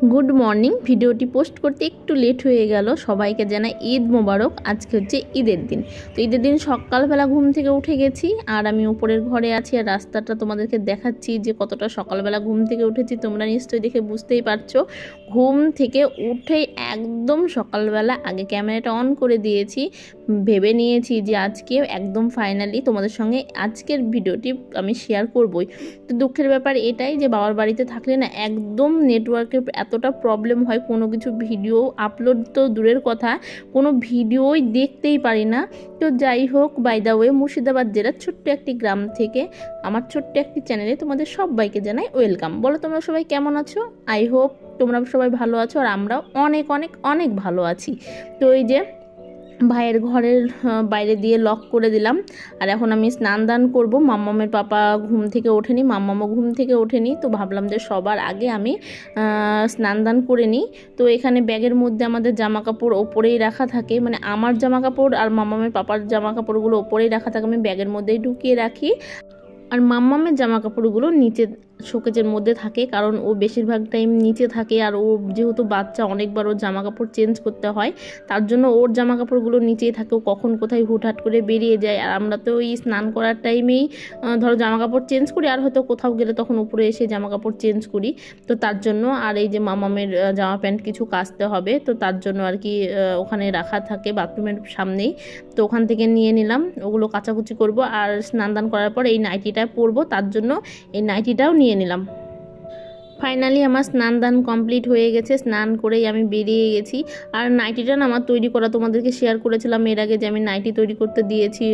Good morning भिडियोटी post करते एकटू late हो गेल सबाइके जानाई ईद मोबारक। आज के होच्छे ईदेर दिन। तो ईदेर दिन सकालबेला घुम थेके उठे गेছি আর আমি উপরের ঘরে আছি আর রাস্তাটা তোমাদেরকে দেখাচ্ছি যে কতটা সকালবেলা ঘুম থেকে উঠেছি। তোমরা নিশ্চয়ই দেখে বুঝতেই পারছো। ঘুম থেকে উঠে একদম সকালবেলা আগে ক্যামেরাটা অন করে দিয়েছি, ভেবে নিয়েছি যে আজকে একদম ফাইনালি তোমাদের সঙ্গে আজকের ভিডিওটি আমি শেয়ার করবই। তো দুঃখের ব্যাপার এটাই যে বাবার বাড়িতে থাকলে না একদম নেটওয়ার্কের এতটা প্রবলেম হয়, কোনো কিছু ভিডিও আপলোড তো দূরের কথা, কোনো ভিডিওই দেখতেই পারি না। তো যাই হোক, বাই দ্য ওয়ে, মুর্শিদাবাদ জেলার ছোট্ট একটি গ্রাম থেকে আমার ছোট্ট একটি চ্যানেলে তোমাদের সবাইকে জানাই ওয়েলকাম। বলো তোমরা সবাই কেমন আছো? আই হোপ তোমরা সবাই ভালো আছো আর আমরাও অনেক অনেক অনেক ভালো আছি। তো এই যে ভাইয়ের ঘরের বাইরে দিয়ে লক করে দিলাম আর এখন আমি স্নান দান করবো। মাম্মামের পাপা ঘুম থেকে ওঠেনি, মাম্মামও ঘুম থেকে ওঠেনি। তো ভাবলাম যে সবার আগে আমি স্নান দান করে নিই। তো এখানে ব্যাগের মধ্যে আমাদের জামা কাপড় ওপরেই রাখা থাকে, মানে আমার জামা কাপড় আর মাম্মামের পাপার জামা কাপড়গুলো ওপরেই রাখা থাকে, আমি ব্যাগের মধ্যেই ঢুকিয়ে রাখি। আর মাম্মামের জামা কাপড়গুলো নিচে শোকেজের মধ্যে থাকে, কারণ ও বেশিরভাগ টাইম নিচে থাকে আর ও যেহেতু বাচ্চা অনেকবার ওর জামা কাপড় চেঞ্জ করতে হয়, তার জন্য ওর জামা কাপড়গুলো নিচেই থাকে। ও কখন কোথায় হুটহাট করে বেরিয়ে যায় আর আমরা তো ওই স্নান করার টাইমেই ধরো জামা কাপড় চেঞ্জ করি আর হয়তো কোথাও গেলে তখন উপরে এসে জামা কাপড় চেঞ্জ করি। তো তার জন্য আর এই যে মাম্মামের জামা প্যান্ট কিছু কাচতে হবে, তো তার জন্য আর কি ওখানে রাখা থাকে বাথরুমের সামনেই। তো ওখান থেকে নিয়ে নিলাম, ওগুলো কাচাকুচি করব আর স্নান দান করার পর এই নাইটিটা পরবো, তার জন্য এই নাইটিটাও নিয়ে নিলাম। ফাইনালি আমার স্নান দান কমপ্লিট হয়ে গেছে, স্নান করেই আমি বেরিয়ে গেছি। আর নাইটিটা না আমার তৈরি করা, তোমাদেরকে শেয়ার করেছিলাম এর আগে যে আমি নাইটি তৈরি করতে দিয়েছি।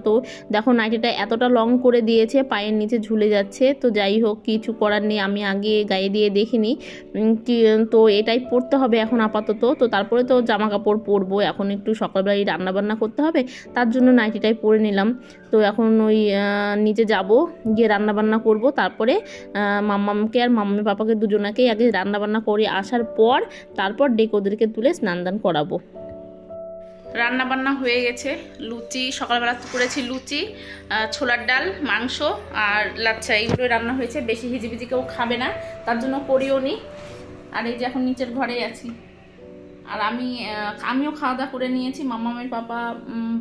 তো দেখো নাইটিটা এতটা লং করে দিয়েছে, পায়ের নিচে ঝুলে যাচ্ছে। তো যাই হোক, কিছু করার নেই, আমি আগে গায়ে দিয়ে দেখিনি। তো এটাই পরতে হবে এখন আপাতত। তো তারপরে তো জামা কাপড় পরবো, এখন একটু সকালবেলায় রান্নাবান্না করতে হবে, তার জন্য নাইটিটাই পরে নিলাম। তো এখন ওই নিচে যাব, গিয়ে রান্নাবান্না করব, তারপরে মাম্মামকে আর মাম্মামের পাপাকে দুজনাকেই আগে রান্নাবান্না করে আসার পর তারপর ডেকে ওদেরকে তুলে স্নান দান করাবো। রান্নাবান্না হয়ে গেছে, লুচি সকালবেলা করেছি, লুচি, ছোলার ডাল, মাংস আর লাচ্ছা, এইগুলোই রান্না হয়েছে। বেশি হিজিবিজি কেউ খাবে না, তার জন্য করিও নি। আর এই যে এখন নিচের ঘরেই আছি আর আমিও খাওয়া দাওয়া করে নিয়েছি। মাম্মামের পাপা,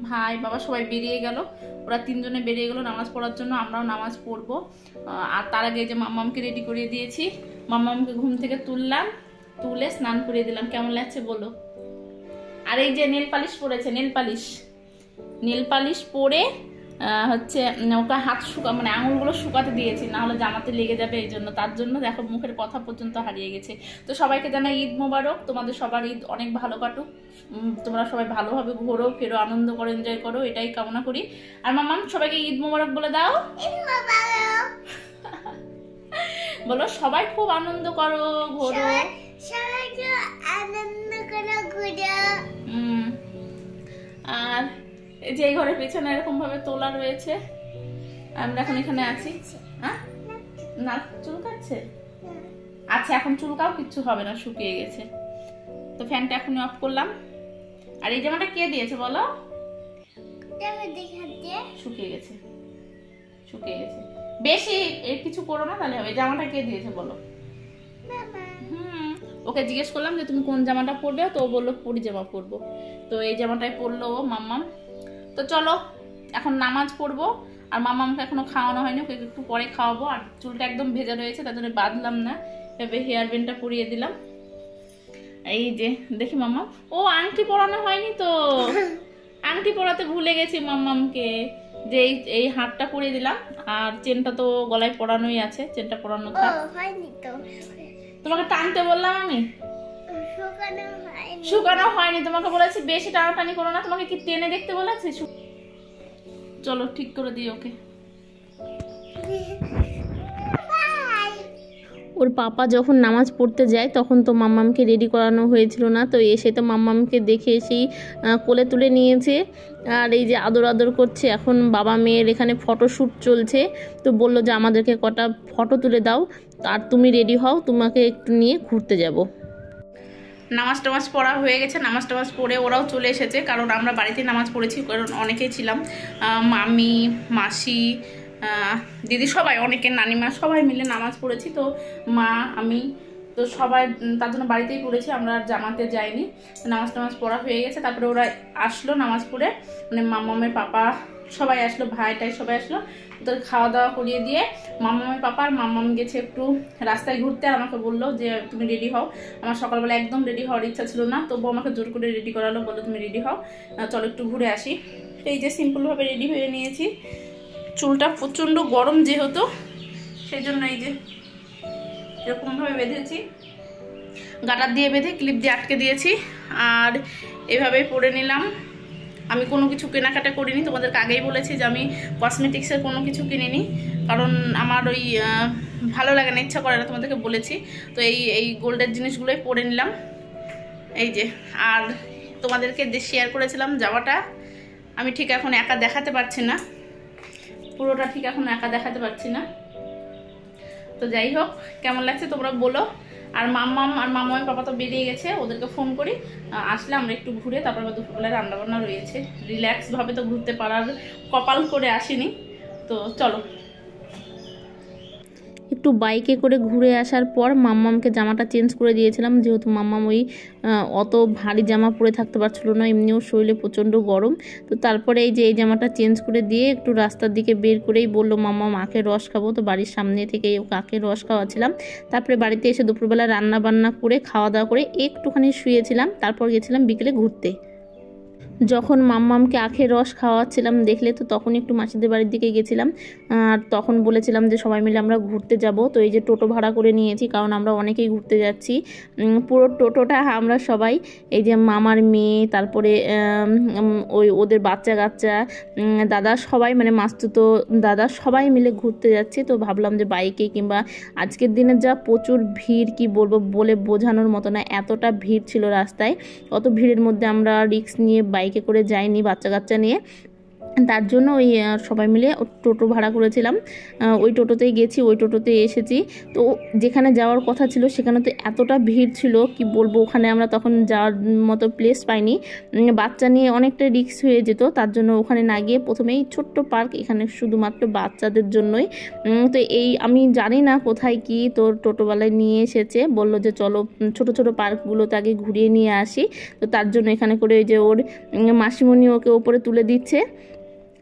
ভাই, বাবা সবাই বেরিয়ে গেল, ওরা তিনজনে বেরিয়ে গেল নামাজ পড়ার জন্য, আমরাও নামাজ পড়বো। আর তার আগে যে মাম্মামকে রেডি করিয়ে দিয়েছি, মাম্মামকে ঘুম থেকে তুললাম, তুলে স্নান করিয়ে দিলাম। কেমন লাগছে বলো? আর এই যে নেল পালিশ পরেছে, নেল পালিশ পরে হচ্ছে ওকে হাত মানে আঙুলগুলো শুকাতে দিয়েছি, না হলে জামাতে লেগে যাবে, এই জন্য। তার জন্য দেখো মুখের কথা পর্যন্ত হারিয়ে গেছে। তো সবাইকে জানাই ঈদ মোবারক, তোমাদের সবার ঈদ অনেক ভালো কাটুক, তোমরা সবাই ভালোভাবে ঘোরো ফেরো, আনন্দ করো, এনজয় করো, এটাই কামনা করি। আর মাম্মাম সবাইকে ঈদ মোবারক বলে দাও। বলো সবাই খুব আনন্দ করো, ঘোরো। আর এই যে এই ঘরের পেছনে এরকম ভাবে তোলা রয়েছে, আমরা এখন এখানে আছি। হ্যাঁ, না চুলকাচ্ছে? আচ্ছা এখন চুলকাও, কিচ্ছু হবে না, শুকিয়ে গেছে। তো ফ্যানটা এখনই অফ করলাম। আর এই জামাটা কে দিয়েছে বলো? শুকিয়ে গেছে, শুকিয়ে গেছে। বেশি কিছু করো না, তাহলে হবে। জামাটা কে দিয়েছে বলো? ওকে জিজ্ঞেস করলাম যে তুমি কোন জামাটা পরবে, তো ও বললো পরি জামা পরবো। তো এই জামাটাই পরলো ও, মাম্মাম। তো চলো এখন নামাজ পড়বো। আর মাম্মামকে এখনো খাওয়ানো হয়নি, ওকে একটু পরে খাওয়াবো। আর চুলটা একদম ভেজা রয়েছে, তার জন্য বাঁধলাম না, এভাবে হেয়ার ব্যান্ডটা পরিয়ে দিলাম। এই যে দেখি মাম্মাম, ও আংটি পরানো হয়নি তো, আংটি পরাতে ভুলে গেছি মাম্মামকে, যে এই হাতটা পরিয়ে দিলাম। আর চেনটা তো গলায় পরানোই আছে, চেনটা পরানো হয়নি তো। তোমাকে টানতে বললাম আমি, শুকানো হয়নি। তোমাকে বলেছি বেশি টানাটানি করো না, তোমাকে কি টেনে দেখতে বলেছি? চলো ঠিক করে দিই ওকে। ওর পাপা যখন নামাজ পড়তে যায় তখন তো মাম্মামকে রেডি করানো হয়েছিল না, তো এসে তো মাম্মামকে দেখে এসেই কোলে তুলে নিয়েছে আর এই যে আদর আদর করছে। এখন বাবা মেয়ের এখানে ফটোশ্যুট চলছে, তো বললো যে আমাদেরকে কটা ফটো তুলে দাও আর তুমি রেডি হও, তোমাকে একটু নিয়ে ঘুরতে যাব। নামাজ টামাজ পড়া হয়ে গেছে, নামাজ টামাজ পড়ে ওরাও চলে এসেছে, কারণ আমরা বাড়িতে নামাজ পড়েছি, কারণ অনেকেই ছিলাম, মামি, মাসি, দিদি, সবাই, অনেকের নানিমা, সবাই মিলে নামাজ পড়েছি। তো মা, আমি, তো সবাই তার জন্য বাড়িতেই পড়েছি, আমরা আর জামাতে যাইনি। নামাজ টামাজ পড়া হয়ে গেছে, তারপরে ওরা আসলো নামাজ পড়ে, মানে মাম্মামের পাপা সবাই আসলো, ভাইটাই সবাই আসলো। ওদের খাওয়া দাওয়া করিয়ে দিয়ে মাম্মামের পাপা আর মাম্মাম গেছে একটু রাস্তায় ঘুরতে, আর আমাকে বললো যে তুমি রেডি হও। আমার সকালবেলা একদম রেডি হওয়ার ইচ্ছা ছিল না, তবুও আমাকে জোর করে রেডি করালো, বললো তুমি রেডি হও, চলো একটু ঘুরে আসি। এই যে সিম্পলভাবে রেডি হয়ে নিয়েছি, চুলটা প্রচণ্ড গরম যেহেতু সেই জন্য এই যে এরকমভাবে বেঁধেছি, গাটার দিয়ে বেঁধে ক্লিপ দিয়ে আটকে দিয়েছি, আর এভাবেই পরে নিলাম। আমি কোনো কিছু কেনাকাটা করিনি, তোমাদেরকে আগেই বলেছি যে আমি কসমেটিক্সের কোনো কিছু কিনিনি, কারণ আমার ওই ভালো লাগে না, ইচ্ছা করে না, তোমাদেরকে বলেছি। তো এই গোল্ডের জিনিসগুলোই পরে নিলাম এই যে। আর তোমাদেরকে শেয়ার করেছিলাম যাওয়াটা, আমি ঠিক এখন একা দেখাতে পারছি না, পুরোটা ঠিক এখন একা দেখাতে পারছি না। তো যাই হোক, কেমন লাগছে তোমরা বলো। আর মাম্মাম আর মামামের পাপা তো বেরিয়ে গেছে, ওদেরকে ফোন করি, আসলে আমরা একটু ঘুরে তারপর দুপুরবেলায় রান্নাবান্না রয়েছে। রিল্যাক্সভাবে তো ঘুরতে পারার কপাল করে আসিনি, তো চলো। একটু বাইকে করে ঘুরে আসার পর মাম্মামকে জামাটা চেঞ্জ করে দিয়েছিলাম, যেহেতু মাম্মাম ওই অত ভারী জামা পরে থাকতে পারছিল না, এমনিও শরীরে প্রচণ্ড গরম। তো তারপরে এই যে এই জামাটা চেঞ্জ করে দিয়ে একটু রাস্তার দিকে বের করেই বললো মাম্মাম আখের রস খাবো, তো বাড়ির সামনে থেকে ওকে আখের রস খাওয়াছিলাম। তারপরে বাড়িতে এসে দুপুরবেলা রান্না বান্না করে খাওয়া দাওয়া করে একটুখানি শুয়েছিলাম, তারপর গেছিলাম বিকেলে ঘুরতে। যখন মাম্মামকে আখের রস খাওয়াচ্ছিলাম দেখলে তো তখন একটু মাসিদের বাড়ির দিকে গেছিলাম, আর তখন বলেছিলাম যে সবাই মিলে আমরা ঘুরতে যাব। তো এই যে টোটো ভাড়া করে নিয়েছি, কারণ আমরা অনেকেই ঘুরতে যাচ্ছি। পুরো টোটোটা আমরা সবাই, এই যে মামার মেয়ে, তারপরে ওদের বাচ্চা কাচ্চা, দাদা, সবাই মানে মাস্তুতো দাদা সবাই মিলে ঘুরতে যাচ্ছি। তো ভাবলাম যে বাইকে, কিংবা আজকের দিনে যা প্রচুর ভিড়, কি বলবো বলে বোঝানোর মতো না, এতটা ভিড় ছিল রাস্তায়। অত ভিড়ের মধ্যে আমরা রিস্ক নিয়ে বাইকে করে যাইনি বাচ্চা কাচ্চা নিয়ে, তার জন্য ওই সবাই মিলে টোটো ভাড়া করেছিলাম, ওই টোটোতেই গেছি, ওই টোটোতে এসেছি। তো যেখানে যাওয়ার কথা ছিল সেখানে তো এতটা ভিড় ছিল, কি বলবো, ওখানে আমরা তখন যাওয়ার মতো প্লেস পাইনি, বাচ্চা নিয়ে অনেকটা রিস্ক হয়ে যেত, তার জন্য ওখানে না গিয়ে প্রথমেই ছোট্ট পার্ক, এখানে শুধুমাত্র বাচ্চাদের জন্যই। তো এই আমি জানি না কোথায় কি, তো টোটোওয়ালায় নিয়ে এসেছে, বললো যে চলো ছোট ছোট পার্কগুলোতে আগে ঘুরিয়ে নিয়ে আসি। তো তার জন্য এখানে করে ওই যে ওর মাসিমণি ওকে ওপরে তুলে দিচ্ছে।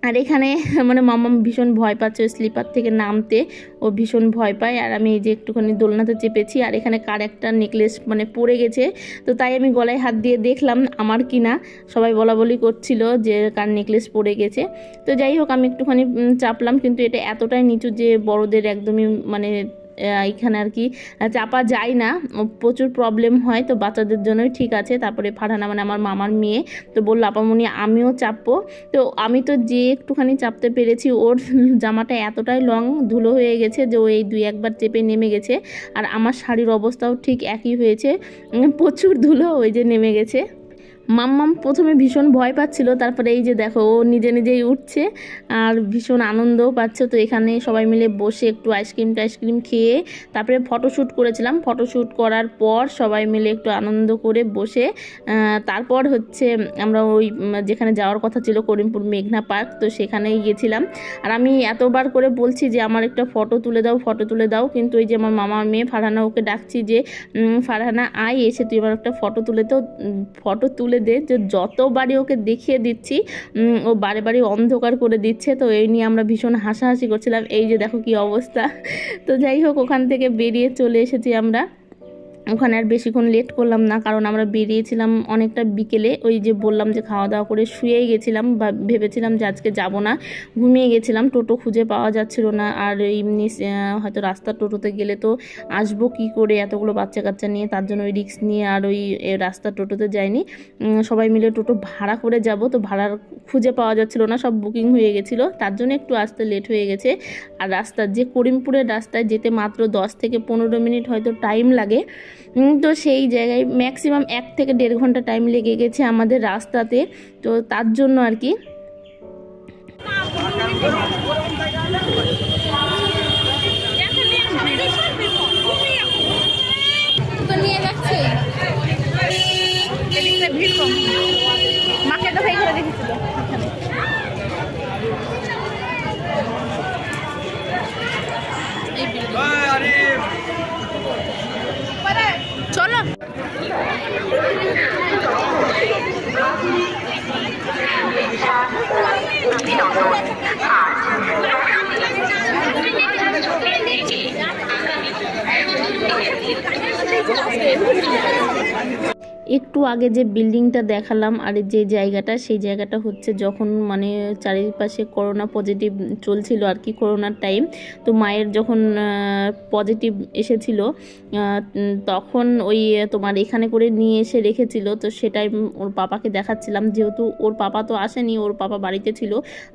আর এখানে মানে মাম্মাম ভীষণ ভয় পাচ্ছে স্লিপার থেকে নামতে, ও ভীষণ ভয় পায়। আর আমি এই যে একটুখানি দোলনাতে চেপেছি, আর এখানে কার একটা নেকলেস মানে পড়ে গেছে, তো তাই আমি গলায় হাত দিয়ে দেখলাম আমার কিনা, সবাই বলা বলি করছিল যে কার নেকলেস পড়ে গেছে। তো যাই হোক, আমি একটুখানি চাপলাম, কিন্তু এটা এতটাই নিচু যে বড়দের একদমই মানে এখানে আর কি চাপা যায় না, প্রচুর প্রবলেম হয়। তো বাচ্চাদের জন্যই ঠিক আছে। তারপরে ফারহানা মানে আমার মামার মেয়ে তো বললো আপামনি আমিও চাপবো, তো আমি তো যে একটুখানি চাপতে পেরেছি, ওর জামাটা এতটাই লং ধুলো হয়ে গেছে যে ও এই 2-1 বার চেপে নেমে গেছে। আর আমার শাড়ির অবস্থাও ঠিক একই হয়েছে, প্রচুর ধুলো ওই যে নেমে গেছে। মাম্মাম প্রথমে ভীষণ ভয় পাচ্ছিল, তারপরে এই যে দেখো ও নিজে নিজেই উঠছে আর ভীষণ আনন্দও পাচ্ছে। তো এখানে সবাই মিলে বসে একটু আইসক্রিম খেয়ে তারপরে ফটোশ্যুট করেছিলাম। ফটোশ্যুট করার পর সবাই মিলে একটু আনন্দ করে বসে তারপর হচ্ছে আমরা ওই যেখানে যাওয়ার কথা ছিল করিমপুর মেঘনা পার্ক, তো সেখানেই গেছিলাম। আর আমি এতবার করে বলছি যে আমার একটা ফটো তুলে দাও, কিন্তু ওই যে আমার মামার মেয়ে ফারহানা, ওকে ডাকছি যে ফারহানা আয়, এসে তুই আমার একটা ফটো তুলে দে, যে যতবারই ওকে দেখিয়ে দিচ্ছি ও বারে বারে অন্ধকার করে দিচ্ছে। তো এই নিয়ে আমরা ভীষণ হাসাহাসি করছিলাম, এই যে দেখো কি অবস্থা। তো যাই হোক, ওখান থেকে বেরিয়ে চলে এসেছি আমরা। ওখানে আর বেশিক্ষণ লেট করলাম না, কারণ আমরা বেরিয়েছিলাম অনেকটা বিকেলে, ওই যে বললাম যে খাওয়া দাওয়া করে শুয়েই গেছিলাম, বা ভেবেছিলাম যে আজকে যাব না, ঘুমিয়ে গেছিলাম, টোটো খুঁজে পাওয়া যাচ্ছিল না। আর এমনি হয়তো রাস্তার টোটোতে গেলে তো আসবো কি করে এতগুলো বাচ্চা কাচ্চা নিয়ে, তার জন্য ওই রিস্ক নিয়ে আর ওই রাস্তার টোটোতে যাইনি। সবাই মিলে টোটো ভাড়া করে যাব, তো ভাড়ার খুঁজে পাওয়া যাচ্ছিল না, সব বুকিং হয়ে গেছিলো, তার জন্য একটু আসতে লেট হয়ে গেছে। আর রাস্তা যে করিমপুরের রাস্তায় যেতে মাত্র 10 থেকে 15 মিনিট হয়তো টাইম লাগে, তো সেই জায়গায় ম্যাক্সিমাম 1 থেকে 1.5 ঘন্টা টাইম লেগে গেছে আমাদের রাস্তাতে। তো তার জন্য আর কি নিয়ে যাচ্ছে ভিড় কম, মাকে তো ভাই করে দেখেছিল। এই একটু আগে যে বিল্ডিংটা দেখালাম আর যে জায়গাটা, সেই জায়গাটা হচ্ছে যখন মানে চারিপাশে করোনা পজিটিভ চলছিল আর কি, করোনার টাইম। তো মায়ের যখন পজিটিভ এসেছিল তখন ওই তোমার এখানে করে নিয়ে এসে রেখেছিল। তো সেটাই ওর পাপাকে দেখাচ্ছিলাম, যেহেতু ওর পাপা তো আসেনি, ওর পাপা বাড়িতে ছিল,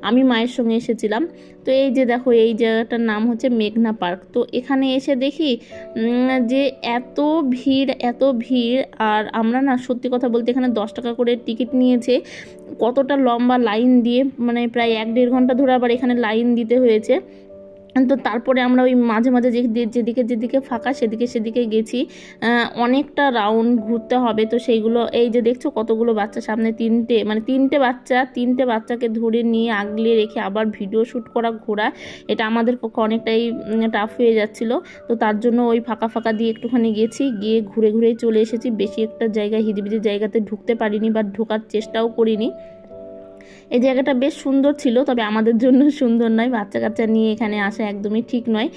আমি মায়ের সঙ্গে এসেছিলাম। তো এই যে দেখো, এই জায়গাটার নাম হচ্ছে মেঘনা পার্ক। তো এখানে এসে দেখি যে এত ভিড়, আর আমরা না সত্যি কথা বলতে এখানে 10 টাকা করে টিকিট নিয়েছে। কতটা লম্বা লাইন দিয়ে, মানে প্রায় 1-1.5 ঘন্টা ধরে আবার এখানে লাইন দিতে হয়েছে। তো তারপরে আমরা ওই মাঝে মাঝে যেদিকে ফাঁকা সেদিকে গেছি। অনেকটা রাউন্ড ঘুরতে হবে। তো সেইগুলো এই যে দেখছো কতগুলো বাচ্চা, সামনে তিনটে বাচ্চাকে ধরে নিয়ে আগলে রেখে আবার ভিডিও শ্যুট করা, ঘোরা, এটা আমাদের পক্ষে অনেকটাই টাফ হয়ে যাচ্ছিল। তো তার জন্য ওই ফাঁকা দিয়ে একটুখানি গেছি, গিয়ে ঘুরে চলে এসেছি। বেশি একটা জায়গায় হিজিবিজি জায়গাতে ঢুকতে পারিনি বা ঢোকার চেষ্টাও করিনি। এই জায়গাটা বেশ সুন্দর ছিল, তবে আমাদের জন্য সুন্দর নয়, বাচ্চা কাচ্চা নিয়ে এখানে আসা একদমই ঠিক নয়।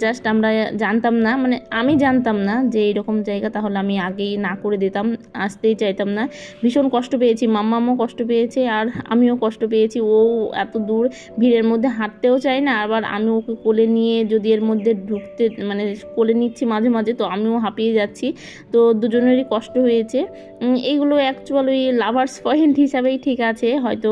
জাস্ট আমরা জানতাম না, মানে আমি জানতাম না যে এইরকম জায়গা, তাহলে আমি আগেই না করে দিতাম, আসতেই চাইতাম না। ভীষণ কষ্ট পেয়েছি, মাম্মামও কষ্ট পেয়েছে আর আমিও কষ্ট পেয়েছি। ও এত দূর ভিড়ের মধ্যে হাঁটতেও চায় না, আবার আমি ওকে কোলে নিয়ে যদি এর মধ্যে ঢুকতে, মানে কোলে নিচ্ছি মাঝে মাঝে, তো আমিও হাঁপিয়ে যাচ্ছি। তো দুজনেরই কষ্ট হয়েছে। এইগুলো অ্যাকচুয়ালি লাভার্স পয়েন্ট হিসাবেই ঠিক আছে, হয়তো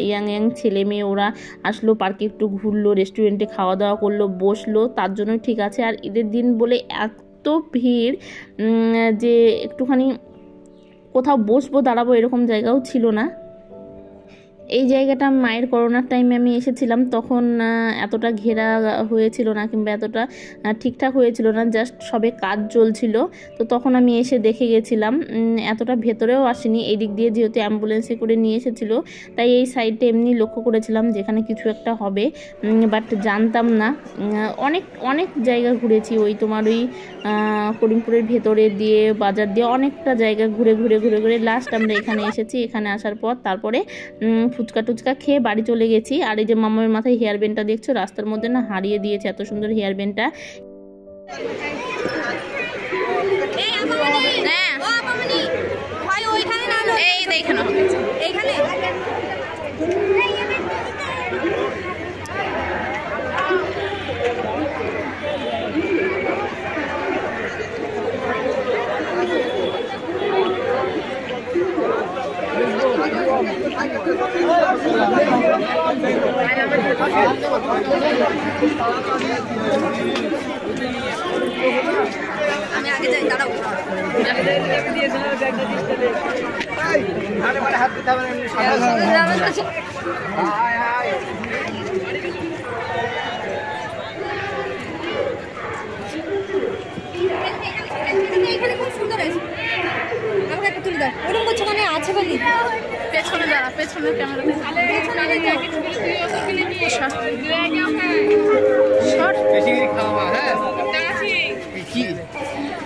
ইয়াং ছেলে মেয়ে ওরা আসলো, পার্কে একটু ঘুরলো, রেস্টুরেন্টে খাওয়া দাওয়া করলো, বসলো, তার জন্য ঠিক আছে। আর ঈদের দিন বলে এত ভিড় যে একটুখানি কোথাও বসবো দাঁড়াবো এরকম জায়গাও ছিল না। এই জায়গাটা মায়ের করোনার টাইমে আমি এসেছিলাম, তখন এতটা ঘেরা হয়েছিল না, কিংবা এতটা ঠিকঠাক হয়েছিল না, জাস্ট সবে কাজ চলছিল। তো তখন আমি এসে দেখে গেছিলাম, এতটা ভেতরেও আসেনি। এই দিক দিয়ে যেহেতু অ্যাম্বুলেন্সে করে নিয়ে এসেছিল, তাই এই সাইডটা এমনি লক্ষ্য করেছিলাম যেখানে কিছু একটা হবে, বাট জানতাম না। অনেক জায়গা ঘুরেছি, ওই তোমার ওই করিমপুরের ভেতরে দিয়ে, বাজার দিয়ে, অনেকটা জায়গা ঘুরে লাস্ট আমরা এখানে এসেছি। এখানে আসার পর তারপরে ফুচকা টুচকা খেয়ে বাড়ি চলে গেছি। আর এই যে মামার মাথায় হেয়ার ব্যান্ডটা দেখছো, রাস্তার মধ্যে না হারিয়ে দিয়েছে এত সুন্দর হেয়ার ব্যান্ডটা। আমি আগে যাই, দাঁড়াও। এখানে খুব সুন্দর আছে, আমাকে একটু তুলে দাও। ওরকম করছো মানে আছে বলি, পেছনে দাঁড়া, পেছনের ক্যামেরাতে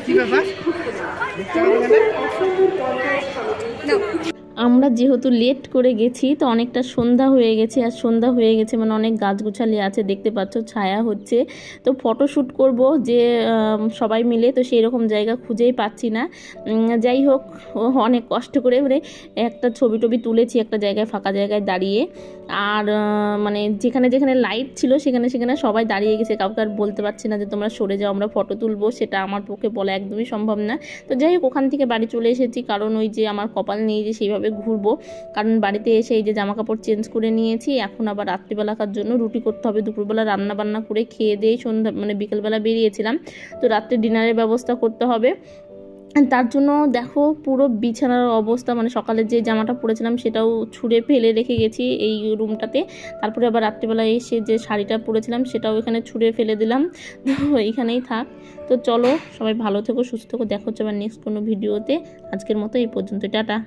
কি ব্যাপার। আমরা যেহেতু লেট করে গেছি, তো অনেকটা সন্ধ্যা হয়ে গেছে। আর সন্ধ্যা হয়ে গেছে মানে অনেক গাছগুছালি আছে, দেখতে পাচ্ছ ছায়া হচ্ছে। তো ফটোশ্যুট করব যে সবাই মিলে, তো সেই রকম জায়গা খুঁজেই পাচ্ছি না। যাই হোক, অনেক কষ্ট করে মানে একটা ছবি টবি তুলেছি একটা জায়গায়, ফাঁকা জায়গায় দাঁড়িয়ে। আর মানে যেখানে লাইট ছিল সেখানে সবাই দাঁড়িয়ে গেছে, কাউকে আর বলতে পারছি না যে তোমরা সরে যাও, আমরা ফটো তুলবো, সেটা আমার পক্ষে বলা একদমই সম্ভব না। তো যাই হোক, ওখান থেকে বাড়ি চলে এসেছি, কারণ ওই যে আমার কপাল নেই যে সেইভাবে ঘুরবো। কারণ বাড়িতে এসে এই যে জামা কাপড় চেঞ্জ করে নিয়েছি, এখন আবার রাত্রিবেলাকার জন্য রুটি করতে হবে। দুপুরবেলা রান্না বান্না করে খেয়ে দিয়ে সন্ধ্যা মানে বিকেলবেলা বেরিয়েছিলাম, তো রাত্রে ডিনারের ব্যবস্থা করতে হবে। তার জন্য দেখো পুরো বিছানার অবস্থা, মানে সকালে যে জামাটা পরেছিলাম সেটাও ছুঁড়ে ফেলে রেখে গেছি এই রুমটাতে। তারপরে আবার রাত্রিবেলা এসে যে শাড়িটা পরেছিলাম সেটাও এখানে ছুঁড়ে ফেলে দিলাম। তো এইখানেই থাক। তো চলো, সবাই ভালো থেকো, সুস্থ থেকো, দেখা হচ্ছে আবার নেক্সট কোনো ভিডিওতে। আজকের মতো এই পর্যন্ত, টাটা।